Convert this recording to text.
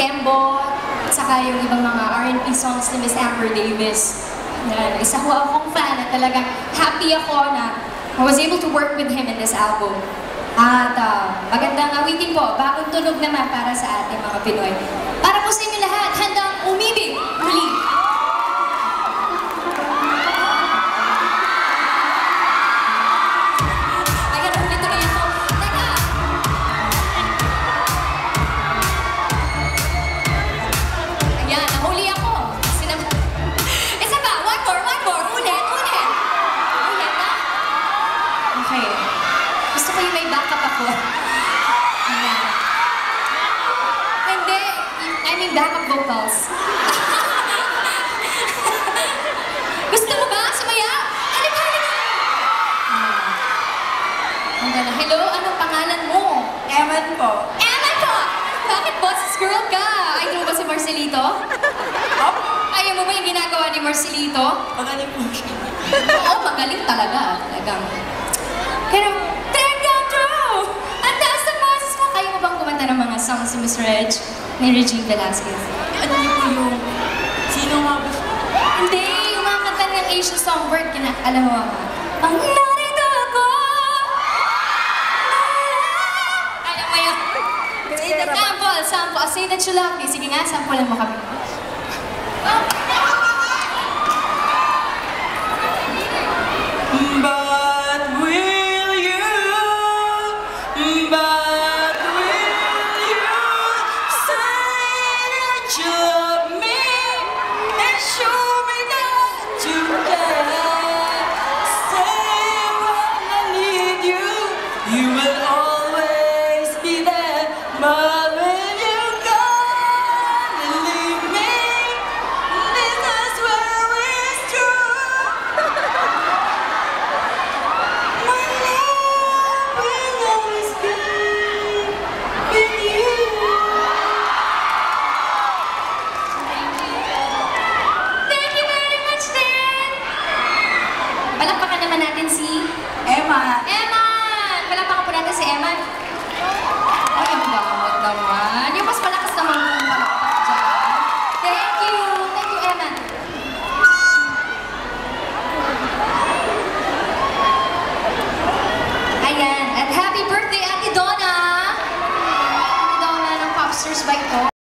Kembo, at saka yung ibang mga R&B songs ni Miss Amber Davis. Isa ko akong fan at talagang happy ako na I was able to work with him in this album. At magandang awitin po, bagong tunog naman para sa ating mga Pinoy. Para po sa inyo lahat, handang umibig muli. Ayan, ulit tuloy ako. Teka! Ayan, nahuli ako. Isa pa, one more, ulit. Ulit na? Okay. Gusto ko yung may backup ako. Ayan. Hindi, I mean backup vocals. Gusto mo ba? Sumaya? Halika! Hello, anong pangalan mo? Eman po. Eman po! Bakit boses girl ka? Idol ba si Marcelito? Ayaw mo ba yung ginagawa ni Marcelito? Magaling po siya. Oo, magaling talaga. Talagang. Pero, take you through! Ang taas ng boses mo! Kaya mo bang kumanta ng mga songs ni Miss Reg? Ni Regine Velasquez? Ano niyo po yung... Sino nga ba siya? Hindi! Yung mga kanta ng Asian Songbird, alam mo ba? Ang narito ako! Alam mo yan? Sample. Say that you love me. Sige nga, sample mo kami. But will you say that you love me and show me that you care? Say when I need you, you will always be there. But when you go and leave me, this is where it's true. My love will always be with you. Thank you very much, din! Palakpakan naman natin si Emma. Emma!